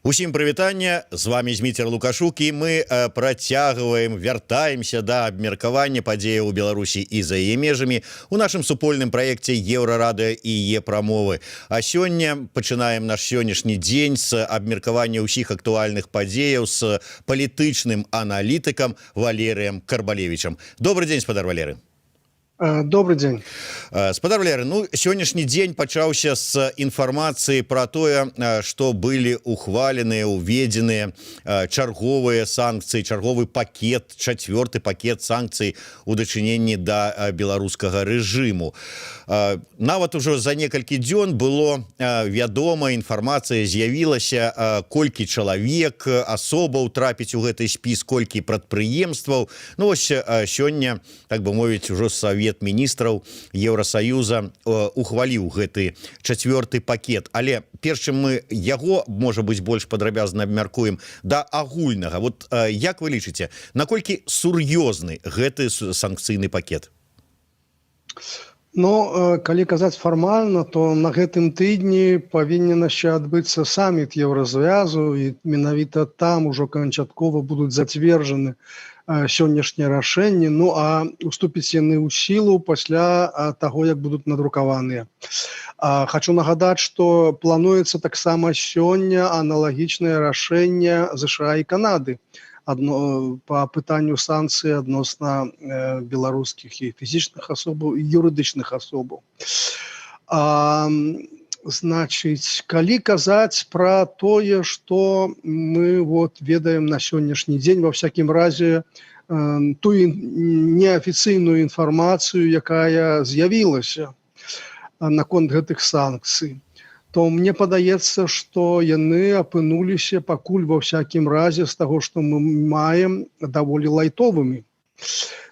Усім прывітанне, з вами Зміцер Лукашук, і мы вяртаемся да абмеркавання падзеяў у Беларусі і за яе межамі у нашым супольным праекце Еўрарадыё і Е-прамовы. А сёння пачынаем наш сённяшні дзень з абмеркавання ўсіх актуальных падзеяў з палітычным аналітыкам Валерыем Карбалевічам. Добрый дзень, спадар Валеры. Добрый день. Спадар Валеры, сённяшні дзень пачаўся з інфармацыі пра тое, што былі ухваленыя, уведзеныя чарговыя санкцыі, чарговы пакет, чацвёрты пакет санкцый у дачыненні да беларускага рэжыму. Нават ужо за некалькі дзён было вядома, інфармацыя з'явілася, колькі чалавек, асобаў трапіць у гэты спіс, колькі прадпрыемстваў. Вось сёння, так бы мовіць, ужо Савет міністраў Еўрасаюза ухваліў гэты чацвёрты пакет. Але перш чым мы яго, можа быць, больш падрабязна абмяркуем да агульнага. Вот як вы лічыце, наколькі сур'ёзны гэты санкцыйны пакет? Калі казаць фармальна, то на гэтым тыдні павінен яшчэ адбыцца саміт Еўразвязу, і менавіта там ужо канчаткова будуць зацверджаны сённяшнія рашэнні, а уступіць яны ў сілу пасля таго, як будуць надрукаваныя. Хачу нагадаць, што плануецца таксама сёння аналагічнае рашэнне ЗША і Канады па пытанню санкцый адносна беларускіх і фізічных асобаў і юрыдычных асобаў. Значыць, калі казаць пра тое, што мы ведаем на сённяшні дзень, ва всякім разе тую неафіцыйную інфармацыю, якая з'явілася наконт гэтых санкцый, то мне падаецца, што яны апынуліся пакуль ва всякім разе з таго, што мы маем, даволі лайтовымі.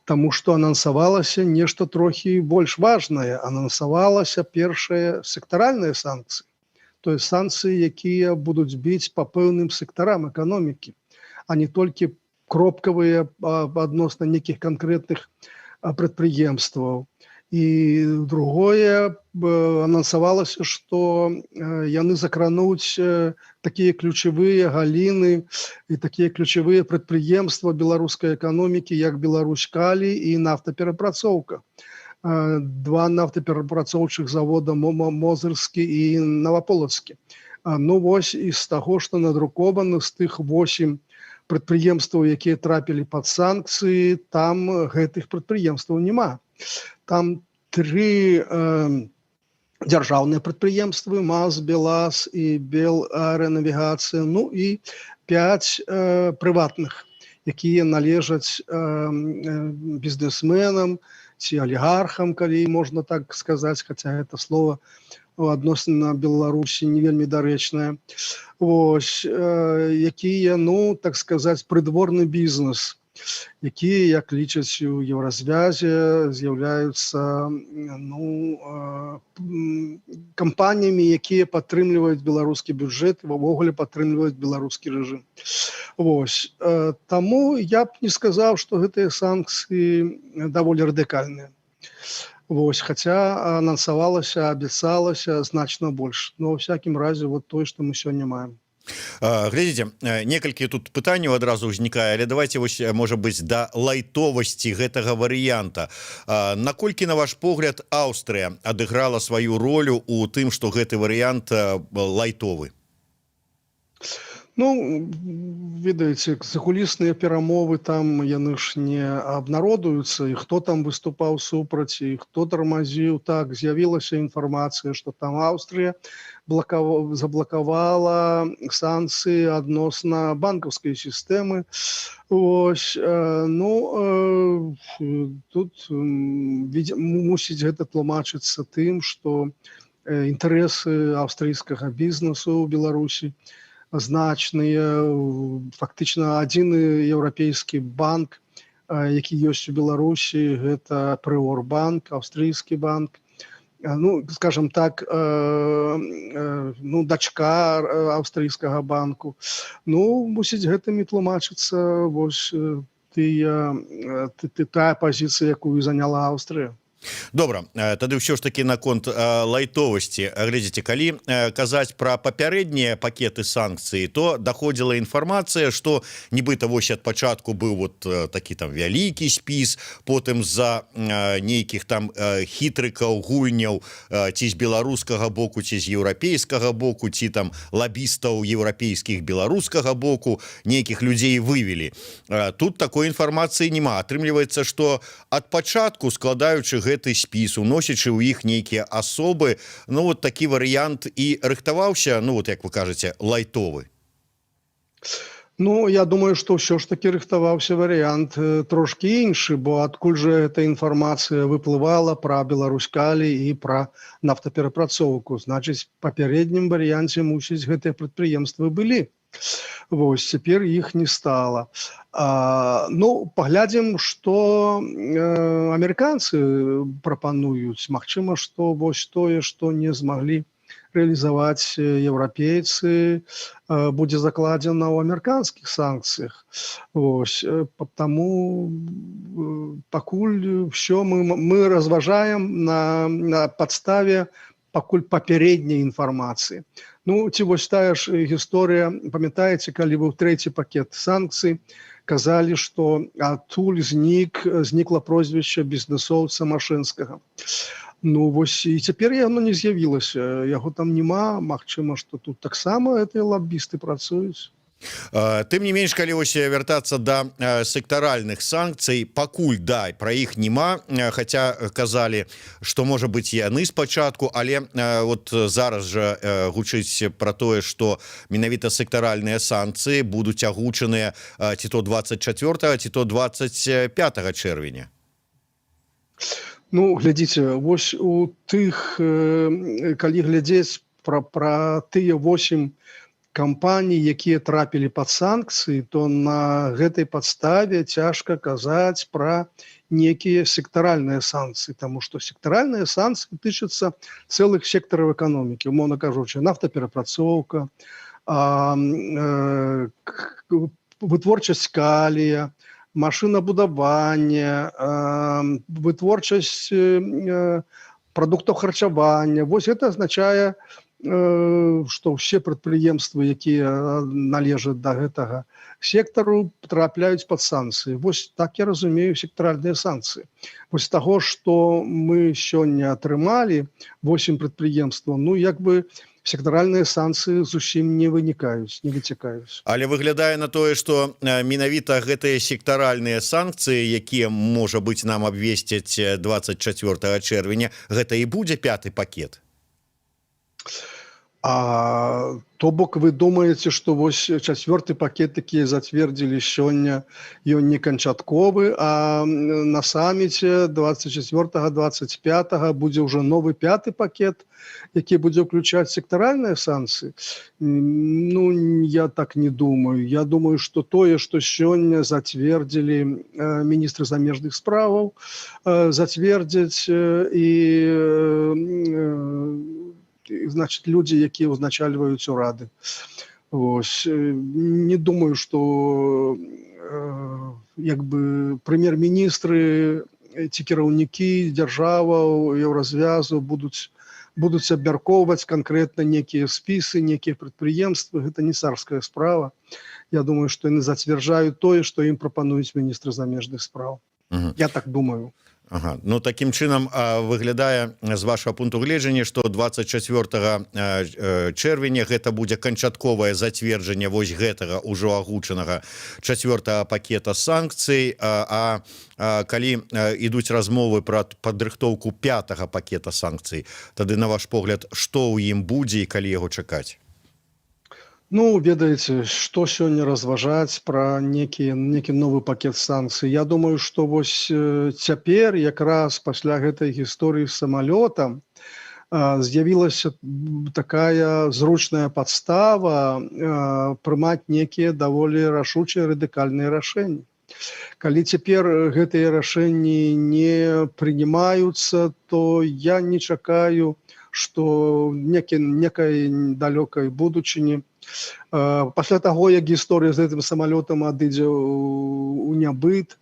Таму што анансавалася нешта трохі больш важнае. Анансавалася першыя сектаральныя санкцыі. То есть санкцыі, якія будуць біць па пэўным сектарам эканомікі, а не толькі кропкавыя адносна нейкіх канкрэтных прадпрыемстваў. І другое, анансавалася, што яны закрануць такія ключавыя галіны і такія ключавыя прадпрыемствы беларускай эканомікі, як Беларуськалі і нафтаперапрацоўка. Два нафтаперапрацоўчых завода Мозырскі і Новаполацкі. Вось і з таго, што надрукавана, з тых 8 прадпрыемстваў, якія трапілі пад санкцыі, там гэтых прадпрыемстваў няма. Там 3 дзяржаўныя прадпрыемствы, МАЗ, БелАЗ і Белаэранавігацыя, і 5 прыватных, якія належаць бізнесменам ці алігархам, калі можна так сказаць, хаця гэта слово адносна Беларусі не вельмі дарэчнае. Вось, якія, так сказаць, прыдворны бізнес, якія, як лічаць у Еўразвязе, з'яўляюцца кампаніямі, якія падтрымліваюць беларускі бюджэт і ўвогуле падтрымліваюць беларускі рэжым. Вось. Таму я б не сказаў, што гэтыя санкцыі даволі радыкальныя. Вось, хаця анансавалася, абяцалася значна больш. Ва всякім разе тое, што мы сёння маем. Глядзіце, некалькі тут пытанняў адразу ўзнікае, але давайте, можа быць, да лайтовасці гэтага варыянта. Наколькі, на ваш погляд, Аўстрыя адыграла сваю ролю у тым, што гэты варыянт лайтовы? Ведаеце, закулісныя перамовы там, яны ж не абнародуюцца, і хто там выступаў супраць, і хто тармазіў. Так, з'явілася інфармацыя, што там Аўстрыя заблакавала санкцыі адносна банкаўскай сістэмы. Ось, тут мусіць гэта тлумачыцца тым, што інтарэсы аўстрыйскага бізнесу ў Беларусі значныя. Фактычна адзіны еўрапейскі банк, які ёсць у Беларусі, гэта Прыорбанк, аўстрыйскі банк. Скажем так, дачка аўстрыйскага банку. Мусіць гэтымі тлумачыцца тая пазіцыя, якую заняла Аўстрыя. Добра, тады ўсё ж таки наконт лайтовасці. Глядзіце, калі казаць пра папярэднія пакеты санкцый, то даходзіла інфармацыя, што нібыта вось ад пачатку быў вот такі там вялікі спіс, потым з-за нейкіх там хітрыкаў, гульняў ці з беларускага боку, ці з еўрапейскага боку, ці там лабістаў еўрапейскіх беларускага боку нейкіх людзей вывелі. Тут такой інфармацыі няма. Атрымліваецца, што ад пачатку, складаючы гэты спіс, уносячы ў іх нейкія асобы, ну вот такі варыянт і рыхтаваўся, ну вот як вы кажаце, лайтовы. Ну, я думаю, што ўсё ж таки рыхтаваўся варыянт трошкі іншы, бо адкуль жа эта інфармацыя выплывала пра Беларускалі і пра нафтаперапрацоўку. Значыць, папярэднім варыянце мусіць гэтыя прадпрыемствы былі. Вось, цяпер іх не стала. Ну, паглядзім, што амерыканцы прапануюць. Магчыма, што вось тое, што не змаглі рэалізаваць еўрапейцы, будзе закладзена ў амерыканскіх санкцыях. Вось, таму пакуль ўсё мы разважаем на падставе пакуль папярэдняй інфармацыі. Ну, ці вось тая ж гісторыя, памятаеце, калі быў трэці пакет санкцый, казалі, што адтуль знікла прозвішча бізнэсоўца Машынскага. Ну, вось і цяпер яно не з'явілася, яго там няма, магчыма, што тут таксама гэтыя лабісты працуюць. Тым не менш, калі вось вяртацца да сектаральных санкцый, пакуль пра іх няма, хаця казалі, што можа быць яны спачатку, але вот зараз жа гучыць пра тое, што менавіта сектаральныя санкцыі будуць агучаныя ці то 24, ці то 25 чэрвеня. Ну, глядзіце, вось у тых, калі глядзець пра тыя 8 кампаній, якія трапілі пад санкцыі, то на гэтай падставе цяжка казаць пра некія сектаральныя санкцыі, таму што сектаральныя санкцыі тычацца цэлых сектараў эканомікі, умоўна кажучы, нафтаперапрацоўка, вытворчасць калія, машынабудаванне, вытворчасць прадуктаў харчавання. Вось гэта азначае, што ўсе прадпрыемствы, якія належаць да гэтага сектару, трапляюць пад санкцыі. Вось так я разумею сектаральныя санкцыі. Вось таго, што мы сёння атрымалі 8 прадпрыемстваў, ну як бы сектаральныя санкцыі зусім не вынікаюць, не выцякаюць. Але выглядае на тое, што менавіта гэтыя сектаральныя санкцыі, якія, можа быць, нам абвесцяць 24 чэрвеня, гэта і будзе 5-й пакет. То бок вы думаеце, што вось 4-й пакет, які зацвердзілі сёння, ён не канчатковы, а на саміце 24-25 будзе ўжо новы 5-й пакет, які будзе ўключаць сектаральныя санкцыі? Ну, я так не думаю. Я думаю, што тое, што сёння зацвердзілі міністры замежных справаў, зацвердзяць і значит, людзі, якія ўзначальваюць урады. Вось. Не думаю, што як бы прэм'ер-міністры ці кіраўнікі дзяржаваў, еўразвязу будуць абмяркоўваць канкрэтна некія спісы, некія прадпрыемствы. Гэта не царская справа. Я думаю, што яны зацвярджаюць тое, што ім прапануюць міністры замежных спраў. Я так думаю. Ага. Ну, такім чынам выглядае з вашага пункту гледжання, што 24 чэрвеня гэта будзе канчатковае зацверджанне вось гэтага ўжо агучанага 4-го пакета санкцый, а калі ідуць размовы пра падрыхтоўку 5-го пакета санкцый, тады, на ваш погляд, што ў ім будзе і калі яго чакаць? Ну, ведаеце, што сёння разважаць пра некі новы пакет санкцый. Я думаю, што вось цяпер, якраз пасля гэтай гісторыі з самалётам, з'явілася такая зручная падстава прымаць некія даволі рашучыя радыкальныя рашэнні. Калі цяпер гэтыя рашэнні не прынимаюцца, то я не чакаю, што некай далёкай будучыні, пасля таго, як гісторыя з гэтым самалётам адыдзе ў нябыт,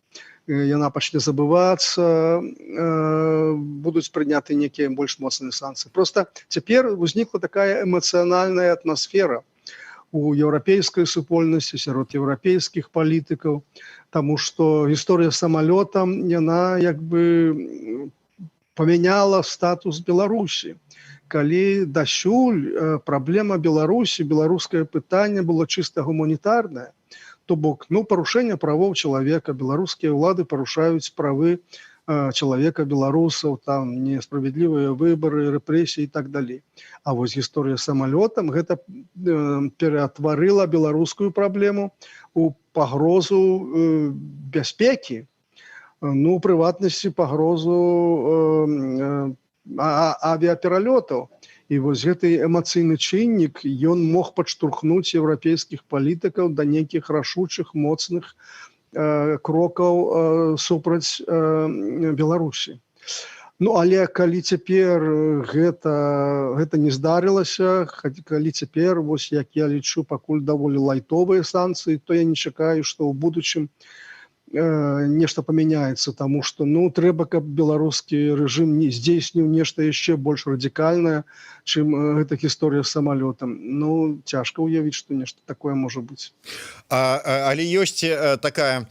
яна пачне забывацца, будуць прыняты некія больш моцныя санкцыі. Просто цяпер узнікла такая эмацыянальная атмасфера у еўрапейскай супольнасці, сярод еўрапейскіх палітыкаў, таму што гісторыя з самалётам, яна як бы памяняла статус Беларусі. Калі дасюль праблема Беларусі, беларускае пытанне было чыста гуманітарнае, то бок, парушэнне правоў чалавека, беларускія ўлады парушаюць правы чалавека, беларусаў, там несправядлівыя выбары, рэпрэсіі і так далей. А вось гісторыя з самалётам гэта ператварыла беларускую праблему у пагрозу бяспекі, у прыватнасці пагрозу авіапералётаў. І вось гэты эмацыйны чыннік, ён мог падштурхнуць еўрапейскіх палітыкаў да нейкіх рашучых, моцных крокаў супраць Беларусі. Але калі цяпер гэта не здарылася, калі цяпер, вось як я лічу, пакуль даволі лайтовыя санкцыі, то я не чакаю, што ў будучым нешта памяняецца, таму што трэба, каб беларускі рэжым не здзейсніў нешта яшчэ больш радыкальнае, чым гэта гісторыя з самалётам. Цяжка ўявіць, што нешта такое можа быць. Але ёсць такая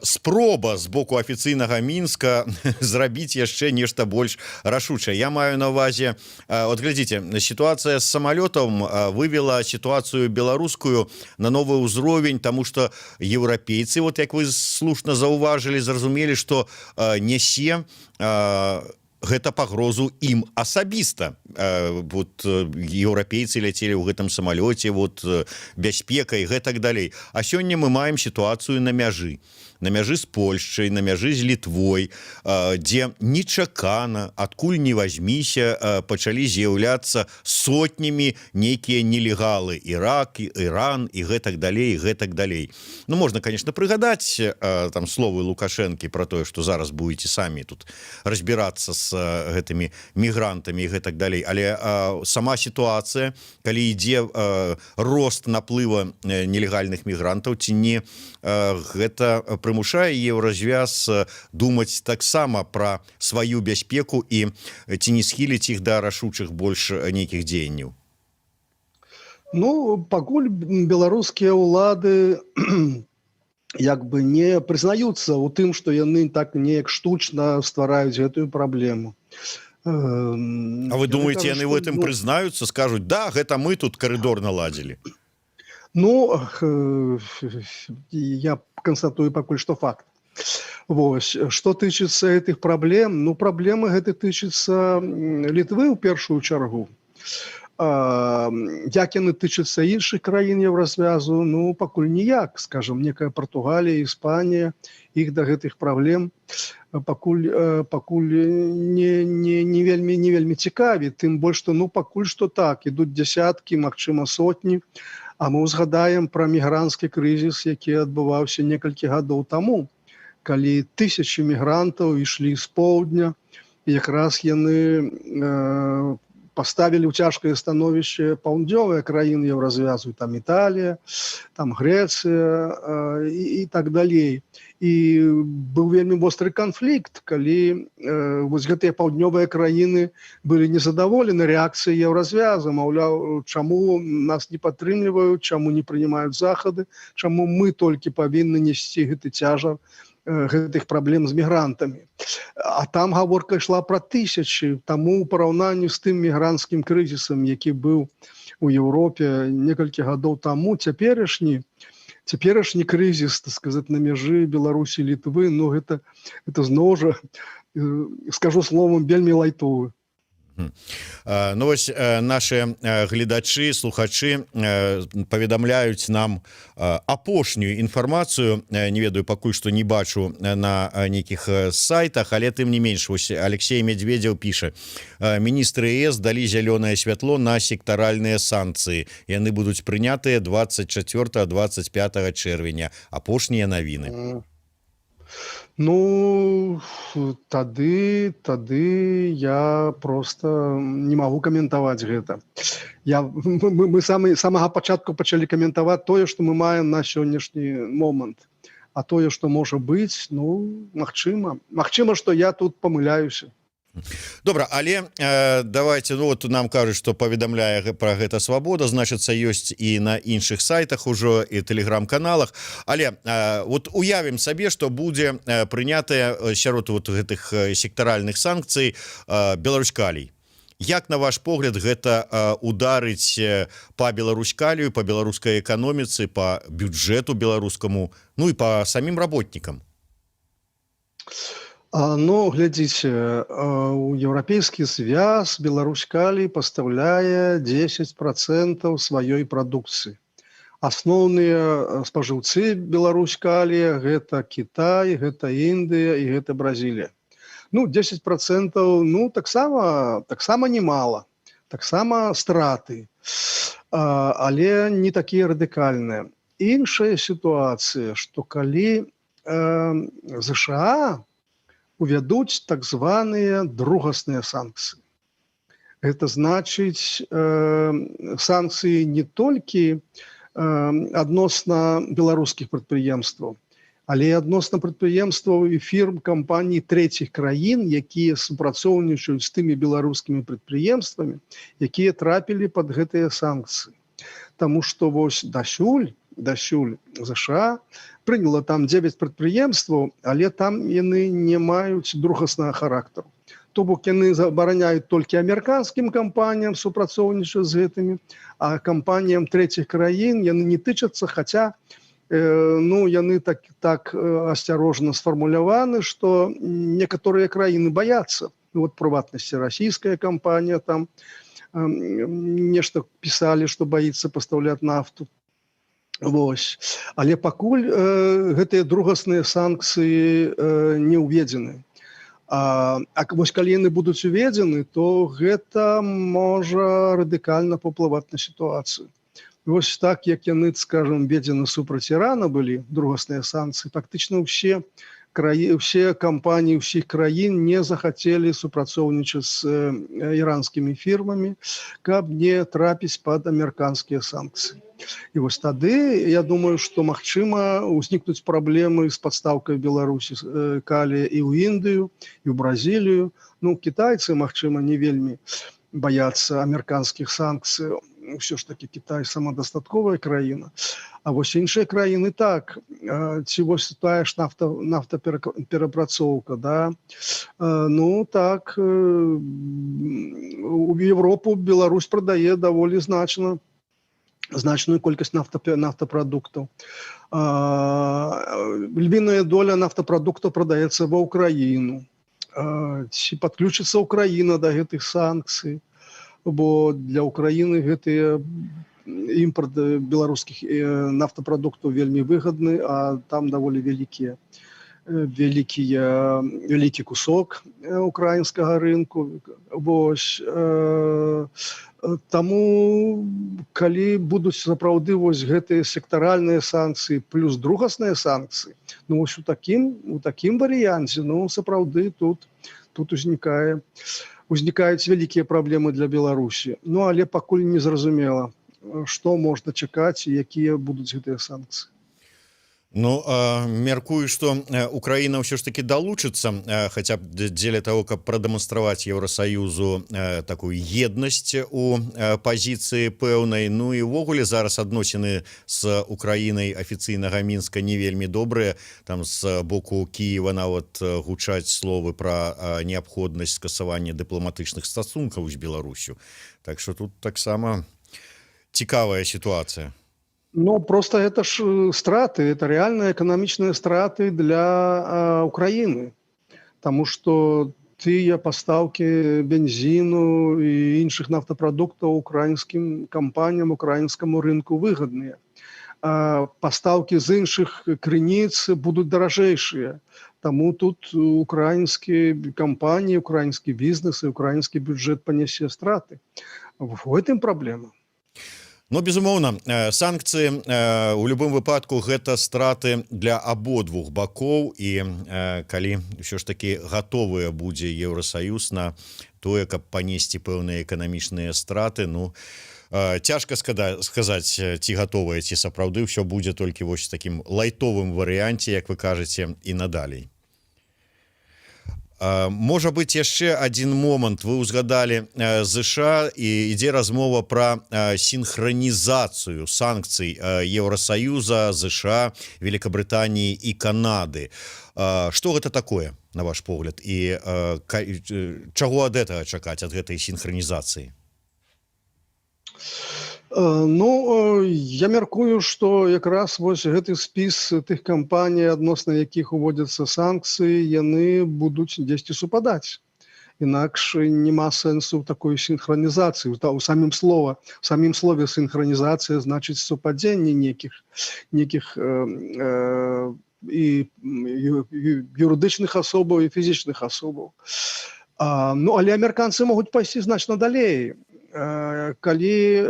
спроба з боку афіцыйнага Мінска зрабіць яшчэ нешта больш рашучае. Я маю на ўвазе, от глядзіце, сітуацыя з самалётам вывела сітуацыю беларускую на новы ўзровень, таму што еўрапейцы, вот як вы слушна заўважылі, зразумелі, што нясе гэта пагрозу ім асабіста. Еўрапейцы ляцелі ў гэтым самалёце, бяспека і гэтак далей. А сёння мы маем сітуацыю на мяжы з Польшчай, на мяжы з Літвой, дзе нечакана, адкуль не вазьміся, пачалі з'яўляцца сотнямі нейкія нелегалы, Ірак, Іран і гэтак далей, і гэтак далей. Можна, конечно, прыгадаць там словы Лукашэнкі про тое, што зараз будете самі тут разбірацца з гэтымі мігрантамі і гэтак далей. Але сама сітуацыя, калі ідзе рост наплыва нелегальных мігрантаў, ці не гэта прымушае еўразвяз думаць таксама пра сваю бяспеку і ці не схіліць іх да рашучых больш нейкіх дзеянняў? Пакуль беларускія ўлады як бы не прызнаюцца ў тым, што яны так неяк штучна ствараюць гэтую праблему. А вы думаеце, яны в этом прызнаюцца, скажуць: да, гэта мы тут карыдор наладзілі? Я констатую пакуль што факт. Вось, што тычыцца гэтых праблем, праблемы гэты тычыцца Літвы ў першую чаргу. Як яны тычацца іншых краін Еўразвязу, пакуль ніяк, скажем, некая Партугалія, Іспанія, іх да гэтых праблем пакуль не вельмі цікаві, тым больш, што пакуль што так, ідуць дзясяткі, магчыма, сотні. А мы ўзгадаем пра мігранцкі крызіс, які адбываўся некалькі гадоў таму, калі тысячы мігрантаў ішлі з поўдня, і якраз яны паставілі ў цяжкае становішча паўднёвыя краіны Еўразвязу, там Італія, там Грэцыя і так далей. І быў вельмі востры канфлікт, калі вось гэтыя паўднёвыя краіны былі незадаволены рэакцыяй Еўразвяза, маўляў, чаму нас не падтрымліваюць, чаму не прынимаюць захады, чаму мы толькі павінны несці гэты цяжар гэтых праблем з мігрантамі. А там гаворка ішла пра тысячы, таму ў параўнанні з тым мігранцкім крызісам, які быў у Еўропе некалькі гадоў таму, цяперашні крызіс, так сказаць, на мяжы Беларусі, Літвы, гэта зноў жа, скажу словам, вельмі лайтовы. Вось наши гледачы, слухачы паведамляюць нам апошнюю інфармацыю, не ведаю, пакуль што не бачу на нейкіх сайтах, але тым не менш, вось Алексей Медведев піша: міністры ЕС далі зялёнае святло на сектаральныя санкцыі, яны будуць прынятыя 24-25 чэрвеня. Апошнія навіны. Тады я просто не магу каментаваць гэта. Мы самага пачатку пачалі каментаваць тое, што мы маем на сённяшні момант. А тое, што можа быць, ну, магчыма, што я тут памыляюся. Добра, але давайте, ну вот нам кажуць, што паведамляе пра гэта Свабода, значыцца ёсць і на іншых сайтах ужо і тэлеграм-каналах, але вот уявім сабе, што будзе прынятая сярод вот гэтых сектаральных санкцый Беларуськалій. Як на ваш погляд гэта ударыць па Беларуськалію, па беларускай эканоміцы, па бюджэту беларускаму, ну і па самім работнікам? Ну, глядзіце, у Еўрапейскі звяз Беларуськалій пастаўляе 10% сваёй прадукцыі. Асноўныя спажыўцы Беларуськалія гэта Кітай, гэта Індыя і гэта Бразілія. Ну, 10%, ну, таксама немало, таксама страты, але не такія радыкальныя. Іншая сітуацыя, што калі ЗША увядуць так званыя другасныя санкцыі. Гэта значыць санкцыі не толькі адносна беларускіх прадпрыемстваў, але і адносна прадпрыемстваў і фірм кампаній трэціх краін, якія супрацоўнічаюць з тымі беларускімі прадпрыемствамі, якія трапілі пад гэтыя санкцыі. Таму што вось дасюль ЗША прыняла там 9 прадпрыемстваў, але там яны не маюць другаснага характару. То бок яны забараняюць толькі амерыканскім кампаніям супрацоўнічаць з гэтымі, а кампаніям трэціх краін яны не тычацца, хаця ну, яны так асцярожна сфармуляваны, што некаторыя краіны баяцца. Вот, прыватнасці, расійская кампанія там нешта пісалі, што баіцца пастаўляць нафту. Вось. Але пакуль гэтыя другасныя санкцыі не ўведзены. А вось калі яны будуць уведзены, то гэта можа радыкальна паўплываць на сітуацыю. Вось так, як яны, скажам, введзены супраць Ірана былі, другасныя санкцыі, фактычна ўсе кампаніі ўсіх краін не захацелі супрацоўнічаць з іранскімі фірмамі, каб не трапіць пад амерыканскія санкцыі. І вось тады, я думаю, што магчыма ўзнікнуць праблемы з падстаўкай Беларусі калія і ў Індыю, і ў Бразілію. Ну, кітайцы, магчыма, не вельмі баяцца амерыканскіх санкцый. Ўсё ж такі Кітай самадастатковая краіна. А вось іншыя краіны так. Ці вось тая ж нафтаперапрацоўка, да? Ну, так, у Европу Беларусь прадае даволі значную колькасць нафтапрадуктаў. Львіная доля нафтапрадуктаў прадаецца ва Ўкраіну. Ці падключыцца Ўкраіна да гэтых санкцый? Бо для Украіны гэтыя імпорт беларускіх нафтапрадуктаў вельмі выгадны, а там даволі вялікі кусок украінскага рынку. Вось. Таму, калі будуць сапраўды вось гэтыя сектаральныя санкцыі плюс другасныя санкцыі, ну вось у такім варыянце, ну сапраўды тут узнікаюць вялікія праблемы для Беларусі. Ну, але пакуль не зразумела, што можна чакаць і якія будуць гэтыя санкцыі. Ну, мяркую, што Украіна ўсё ж таки далучыцца, хаця б дзеля таго, каб прадэманстраваць Еўрасаюзу такую еднасць у пазіцыі пэўнай. Ну і ўвогуле зараз адносіны з Украінай афіцыйнага Мінска не вельмі добрыя. Там з боку Кіева нават гучаць словы пра неабходнасць скасавання дыпламатычных стасункаў з Беларусю. Так што тут таксама цікавая сітуацыя. Ну, просто это ж страты, это реальные экономичные страты для Украины. Потому что тыя пастаўкі бензину и іншых нафтопродуктаў украинским компаниям, украинскому рынку выгодныя. А пастаўкі з іншых крыніц будут дорожэйшие. Таму тут украинские компании, украинский бизнес и украинский бюджет понесе страты. В этом проблема. Ну, безумоўна, санкцыі у любым выпадку гэта страты для абодвух бакоў, і калі ўсё ж такі гатовыя будзе Еўрасаюз на тое, каб панесці пэўныя эканамічныя страты, ну, Цяжка сказаць, ці гатовыя, ці сапраўды ўсё будзе толькі вось такім лайтовым варыянце, як вы кажаце, і надалей. Можа быць, яшчэ адзін момант. Вы ўзгадалі ЗША, і ідзе размова пра сінхранізацыю санкцый Еўрасаюза, ЗША, Великабрытаніі і Канады. Што гэта такое, на ваш погляд, і чаго ад гэтага чакаць, ад гэтай сінхранізацыі? Ну, я мяркую, што якраз вось гэты спіс тых кампаній, адносна якіх уводзяцца санкцыі, яны будуць дзесьці супадаць. Інакш няма сэнсу такой сінхранізацыі. У самім слове сінхранізацыя значыць супадзенне некіх і юрыдычных асобаў і фізічных асобаў. Ну, але амерыканцы могуць пайсці значна далей. Калі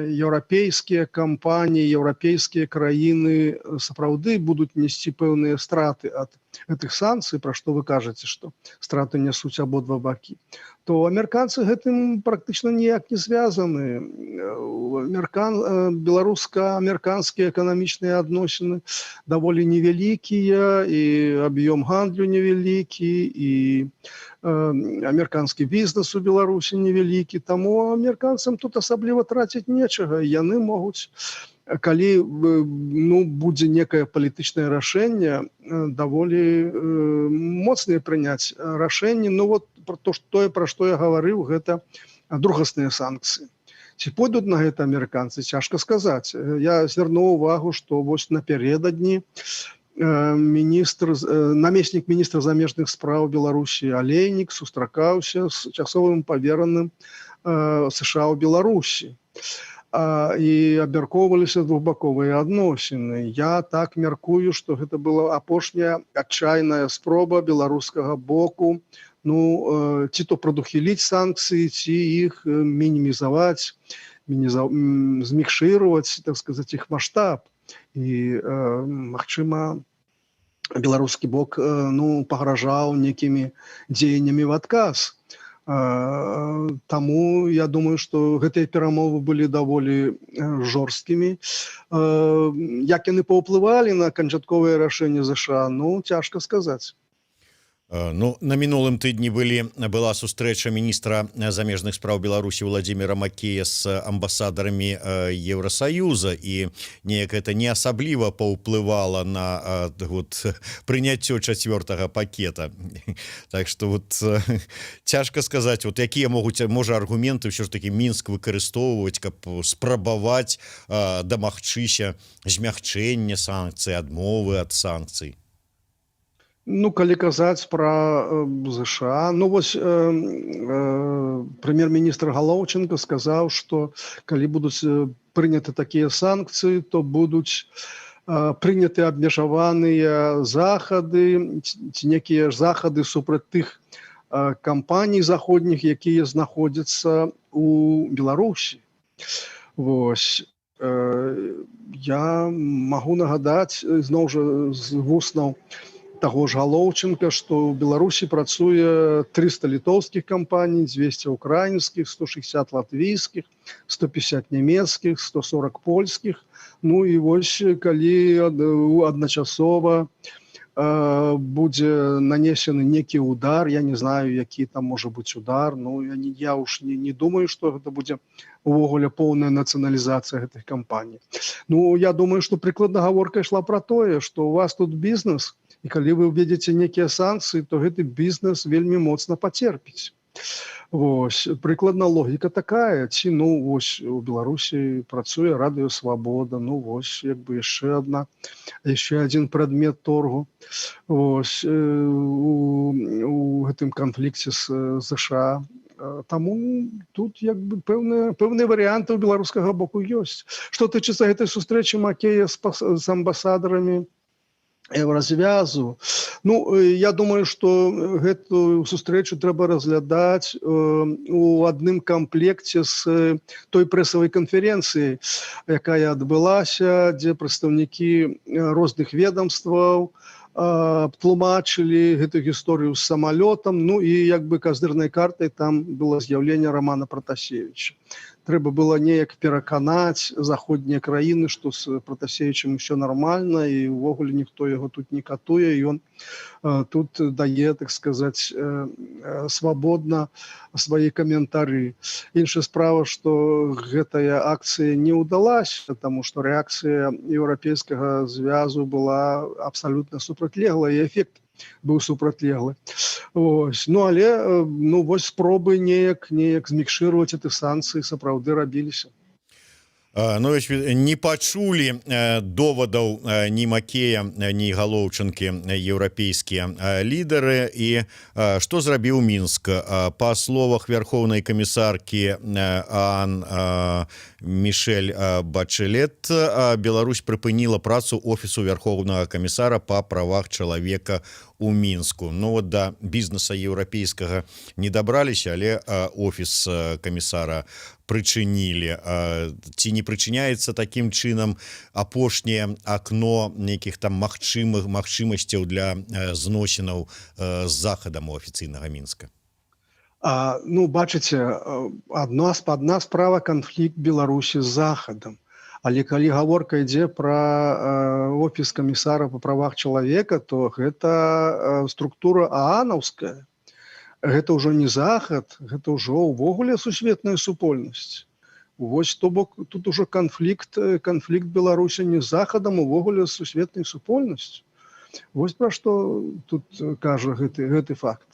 еўрапейскія кампаніі, еўрапейскія краіны сапраўды будуць несці пэўныя страты ад гэтых санкцый, пра што вы кажаце, што страты нясуць абодва бакі, то амерыканцы гэтым практычна ніяк не звязаны. Беларуска-амерыканскія эканамічныя адносіны даволі невялікія, і аб'ём гандлю невялікі, і амерыканскі бізнес у Беларусі невялікі, таму амерыканцам тут асабліва траціць нечага. Яны могуць, калі будзе некае палітычнае рашэнне, даволі моцнае прыняць рашэнне. Ну вот тое, пра што я гаварыў, гэта другасныя санкцыі. Ці пойдуць на гэта амерыканцы, цяжка сказаць. Я звярнуў увагу, што вось напярэдадні намеснік міністра замежных спраў Беларусі Алейнік сустракаўся з часовым павераным США ў Беларусі. І абмяркоўваліся двухбаковыя адносіны. Я так мяркую, што гэта была апошняя адчайная спроба беларускага боку, ці то прадухіліць санкцыі, ці іх мінімізаваць, змікшыраваць, так сказаць, іх маштаб. І, магчыма, беларускі бок пагражаў некімі дзеяннямі в адказ. Таму я думаю, што гэтыя перамовы былі даволі жорсткімі. Як яны паўплывалі на канчатковае рашэнне ЗША, цяжка сказаць. Ну, на мінулым тыдні была сустрэча міністра замежных спраў Беларусі Владзіміра Макея з амбасадарамі Еўрасаюза, і неяк гэта не асабліва паўплывала на прыняццё 4-го пакета. Так што цяжка сказаць, якія можа аргументы ўсё ж такі Мінск выкарыстоўваць, каб спрабаваць дамагчыся змягчэння санкцый, адмовы ад санкцый. Калі казаць пра ЗША, прэм'ер-міністр Галоўченко сказаў, што калі будуць прыняты такія санкцыі, то будуць прыняты абмежаваныя захады, ці некія захады супраць тых кампаній заходніх, якія знаходзяцца у Беларусі. Вось. Я магу нагадаць, зноў жа з вуснаў таго ж Галоўченка, што ў Беларусі працуе 300 літоўскіх кампаній, 200 украінскіх, 160 латвійскіх, 150 нямецкіх, 140 польскіх. І вось калі адначасова будзе нанесены некі удар, я не знаю, які там можа быць удар, я ўж не думаю, што гэта будзе увогуле поўная нацыяналізацыя гэтых кампаній. Я думаю, што прыкладна гаворка ішла пра тое, што у вас тут бізнес, і калі вы ўведзеце некія санкцыі, то гэты бізнес вельмі моцна пацерпіць. Вось, прыкладна логіка такая. Ці, вось, у Беларусі працуе Радыё Свабода, вось, яшчэ адзін прадмет торгу. Вось, у гэтым канфлікце з ЗША. Таму тут пэўныя варыянты ў беларускага боку ёсць. Што тычыцца гэтай сустрэчы Макея з амбасадарамі Еўразвязу. Я думаю, што гэтую сустрэчу трэба разглядаць у адным камплекце з той прэсавай канферэнцыі, якая адбылася, дзе прадстаўнікі розных ведамстваў тлумачылі гэту гісторыю з самалётам, і казырнай картай там было з'яўленне Романа Пратасевіча. трэба было неяк пераканаць заходнія краіны, што з Пратасевічам усё нармальна і ўвогуле ніхто яго тут не катуе, і ён тут дае, так сказаць, свабодна свае каментары. Іншая справа, што гэтая акцыя не ўдалася, таму што рэакцыя Еўрапейскага звязу была абсалютна супрацьлеглая, і эфект быў супрацьлеглы. Ну, але вось спробы неяк змікшыраваць эти санкцыі сапраўды рабіліся. Ну, не пачулі довадаў ні Макея, ні Галоўчынкі еўрапейскія лідары. І што зрабіў Мінск? Па словах вярхоўнай камісаркі Ан Мішэль Бачэлет, Беларусь прыпыніла працу офісу вярхоўнага камісара па правах чалавека у Мінску. Ну, вот да бізнеса еўрапейскага не дабраліся, але офіс камісара прычынілі. Ці не прычыняецца такім чынам апошняе акно нейкіх там магчымасцяў для зносінаў з захадам у афіцыйнага Мінска? Ну, бачыце, адна справа канфлікт Беларусі з захадам. Але калі гаворка ідзе пра офіс камісара па правах чалавека, то гэта структура аанаўская. Гэта ўжо не захад, гэта ўжо ўвогуле сусветная супольнасць. Вось, то бок, тут ужо канфлікт Беларусі не з захадам, увогуле з сусветнай супольнасцю. Вось пра што тут кажа гэты факт.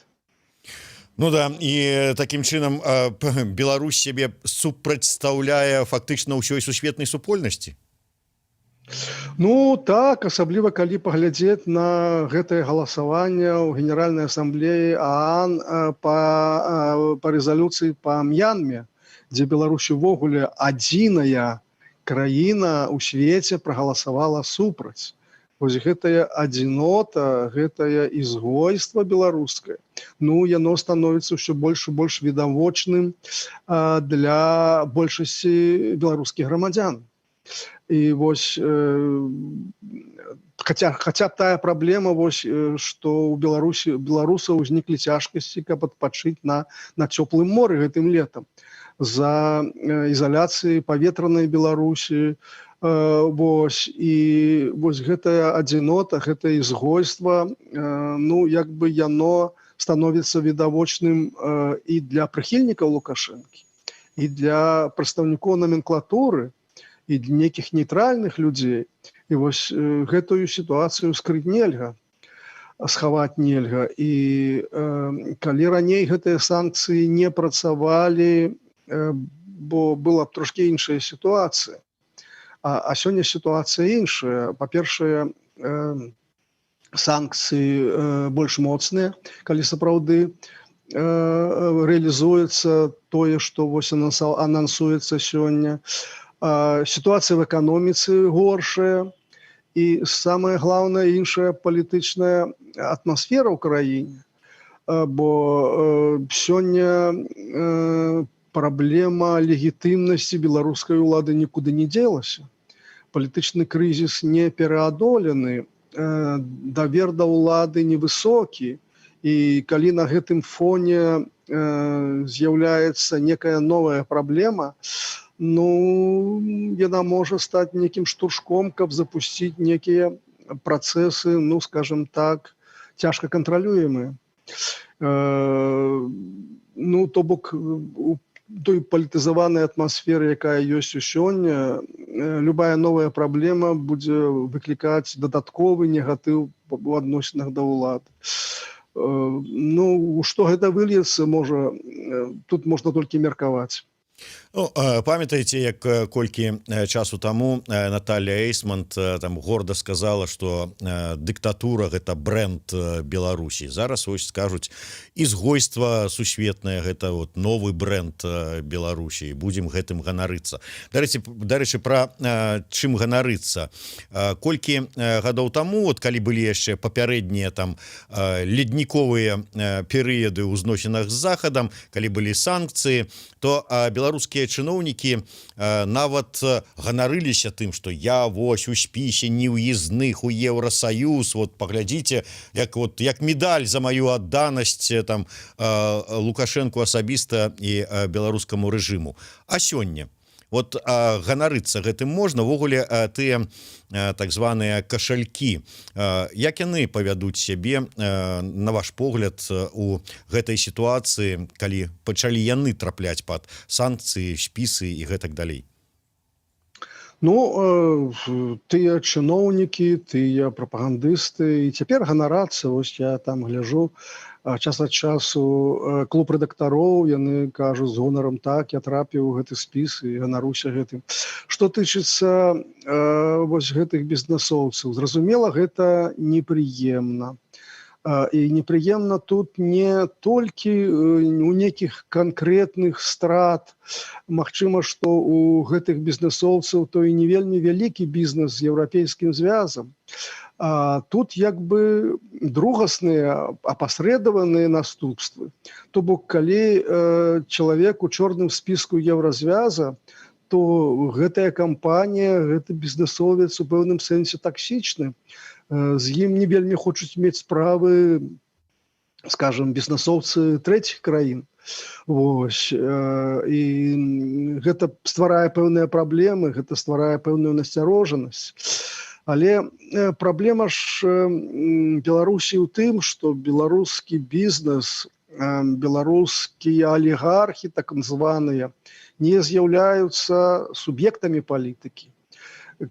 Ну да, і такім чынам Беларусь сябе супрацьстаўляе фактычна ўсёй сусветнай супольнасці? Ну так, асабліва калі паглядзець на гэтае галасаванне ў Генеральнай асамблеі ААН па рэзалюцыі па М'янме, дзе Беларусь увогуле адзіная краіна ў свеце прагаласавала супраць. Вось гэтая адзінота, гэтае ізгойства беларускае, ну, яно становіцца ўсё больш і больш відавочным для большасці беларускіх грамадзян. І вось, хаця б тая праблема, вось, што ў беларусаў узніклі цяжкасці, каб адпачыць на цёплым моры гэтым летам. За ізаляцыі паветранай Беларусі, вось, і вось гэтая адзінота, гэтае ізгойства, ну, як бы яно становіцца відавочным і для прыхільнікаў Лукашэнкі, і для прадстаўнікоў номенклатуры, і для нейкіх нейтральных людзей. І вось гэтую сітуацыю скрыць нельга, схаваць нельга. І калі раней гэтыя санкцыі не працавалі, бо была б трошкі іншая сітуацыя. А сёння сітуацыя іншая. Па-першае, санкцыі больш моцныя, калі сапраўды рэалізуецца тое, што вось анансуецца сёння. Сітуацыя в эканоміцы горшая, і самае главнае, іншая палітычная атмасфера ў краіне. Бо сёння праблема легітымнасці беларускай улады нікуды не дзелася. Палітычны крызіс не пераадолены, давер да ўлады невысокі, і калі на гэтым фоне з'яўляецца некая новая праблема, ну, яна можа стаць нейкім штуршком, каб запусціць некія працэсы, ну, скажем так, цяжка кантралюемыя. Ну, то бок, у той палітызаванай атмасферы, якая ёсць у сёння, любая новая праблема будзе выклікаць дадатковы негатыў у адносінах да ўлады. Ну, што гэта выльецца, тут можна толькі меркаваць. Ну, памятаеце, як колькі часу таму Наталья Эйсмонт там горда сказала, што дыктатура гэта брэнд Беларусі. Зараз вось скажуць, ізгойства сусветнае гэта вот новы брэнд Беларусі. Будзем гэтым ганарыцца. Дарэчы, пра чым ганарыцца. Колькі гадоў таму, вот калі былі яшчэ папярэднія там ледніковыя перыяды ў зносінах з захадам, калі былі санкцыі, то Беларусь беларускія чыноўнікі нават ганарыліся тым, што я вось у спісе неўязных у Еўрасаюз, вот паглядзіце, як медаль за маю адданасць там Лукашенку асабіста і беларускаму рэжыму. А сёння вот ганарыцца гэтым можна, увогуле тыя так званыя кашалькі, як яны павядуць сябе, на ваш погляд, у гэтай сітуацыі, калі пачалі яны трапляць пад санкцыі, спісы і гэтак далей? Ну, тыя чыноўнікі, тыя прапагандысты і цяпер ганарацца, вось я там гляжу, час ад часу клуб рэдактароў, яны кажуць з гонарам, так, я трапіў у гэты спіс і ганаруся гэтым. Што тычыцца вось гэтых бізнэсоўцаў, зразумела, гэта непрыемна. І непрыемна тут не толькі у нейкіх канкрэтных страт. Магчыма, што у гэтых бізнэсоўцаў то і не вельмі вялікі бізнес з еўрапейскім звязам. Тут як бы другасныя, апасрэдаваныя наступствы. То бок, калі чалавек у чорным спіску еўразвяза, то гэтая кампанія, гэты бізнэсовец у пэўным сэнсе таксічны. З ім не вельмі хочуць мець справы, скажем, бізнэсоўцы трэціх краін. Вось. І гэта стварае пэўныя праблемы, гэта стварае пэўную насцярожанасць. Але праблема ж Беларусі ў тым, што беларускі бізнес, беларускія алігархі, так званыя, не з'яўляюцца суб'ектамі палітыкі.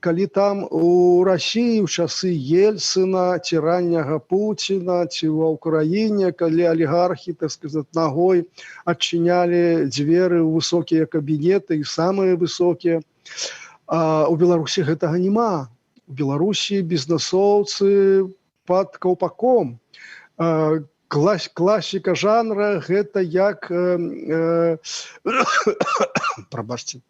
Калі там у Расіі ў часы Ельцына ці ранняга Пуціна, ці ва ўкраіне, калі алігархі, так сказаць, нагой адчынялі дзверы ў высокія кабінеты і самыя высокія, у Беларусі гэтага няма. У Беларусі бізнэсоўцы пад каўпаком. Класіка жанра гэта як прабачце.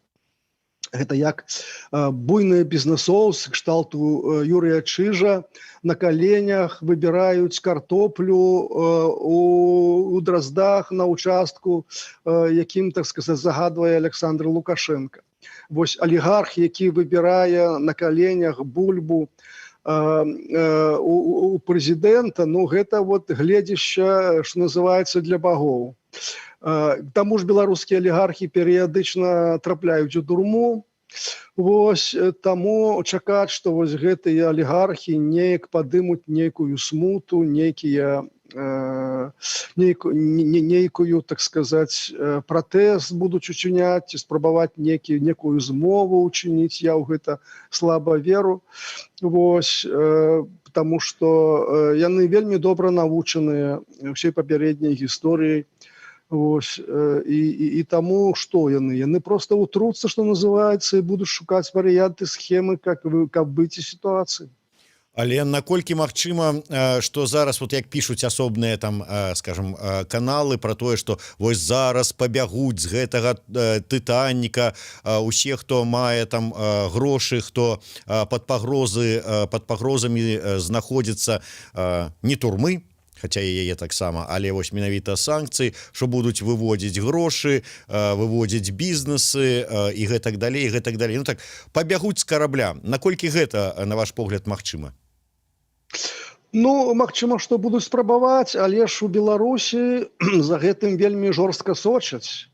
Гэта як буйныя бізнэсоўцы кшталту Юрыя Чыжа на каленях выбіраюць картоплю у Дроздах на участку, якім, так сказаць, загадвае Александр Лукашенко. Вось алігарх, які выбірае на каленях бульбу у прэзідэнта, ну гэта вот гледзішча, што называецца, для багоў. Таму ж беларускія алігархі перыядычна трапляюць у турму. Вось таму чакаць, што вось гэтыя алігархі неяк падымуць нейкую смуту, нейкую, так сказаць, пратэст будуць учыняць, ці спрабаваць некую змову учыніць, я ў гэта слаба веру. Вось, таму што яны вельмі добра навучаныя ўсёй папярэдняй гісторыяй. Вось, і таму што яны? Яны проста ўтруцца, што называецца, і будуць шукаць варыянты схемы, каб быць у сітуацыі. Але наколькі магчыма, што зараз, вот як пішуць асобныя там, скажем, каналы пра тое, што вось зараз пабягуць з гэтага Тытаніка усе, хто мае там грошы, хто пад пагрозамі знаходзіцца, не турмы, хаця і яе таксама, але вось менавіта санкцыі, што будуць выводзіць грошы, выводзіць бізнесы і гэтак далей, і гэтак далей. Ну так, пабягуць з карабля. Наколькі гэта, на ваш погляд, магчыма? Ну, магчыма, што будуць спрабаваць, але ж у Беларусі за гэтым вельмі жорстка сочаць.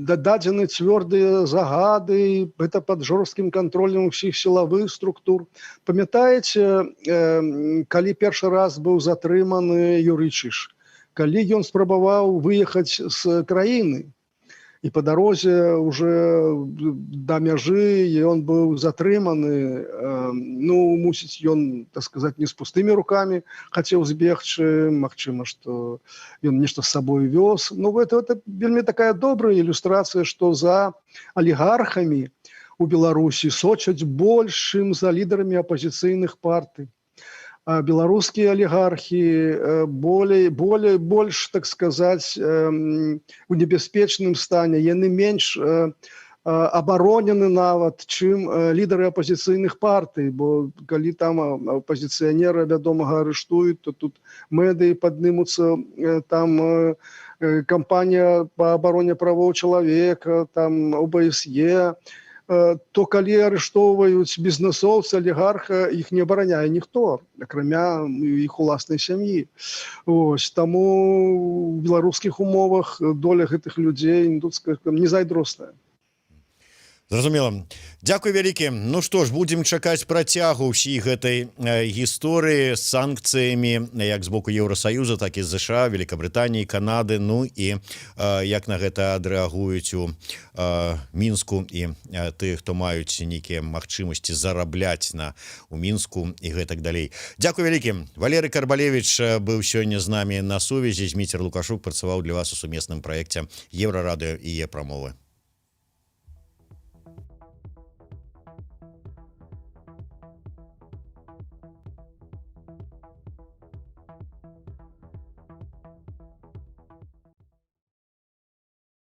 Дадзены цвёрдыя загады, гэта пад жорсткім кантролем усіх сілавых структур. Памятаеце, калі першы раз быў затрыманы Юрый Чыж, калі ён спрабаваў выехаць з краіны, і па дарозе уже да мяжы ён быў затрыманы, ну, мусіць, ён, так сказаць, не з пустымі рукамі хацеў збегчы, магчыма, што ён нешта з сабой вёз. Ну, гэта вельмі такая добрая ілюстрацыя, што за алігархамі у Беларусі сочаць больш, чым за лідарамі апазіцыйных партый. Беларускія алігархі больш, так сказаць, у небяспечным стане, яны менш абаронены нават, чым лідары апазіцыйных партый, бо калі там апазіцыянера вядомага арыштуюць, то тут медыі паднымуцца там кампания по обороне правоў чалавека, там ОБСЕ, то калі арыштоўваюць бізнесоўца, алігарха, іх не абараняе ніхто, акрамя іх уласнай сям'і. Ось, таму ў беларускіх умовах доля гэтых людзей тут, скажем, не зайздросная. Зразумела. Дзякуй вялікі. Ну што ж, будзем чакаць працягу ўсій гэтай гісторыі з санкцыямі як з боку Еўрасаюза, так і з ЗША, Великабрытаніі, Канады, ну і як на гэта адрэагуюць у Мінску і тых, хто маюць нейкія магчымасці зарабляць у Мінску і гэтак далей. Дзякуй вялікі. Валерый Карбалевіч быў сёння з намі на сувязі. Зміцер Лукашук працаваў для вас у сумесным праекце Еўрарадыё і Е-прамовы.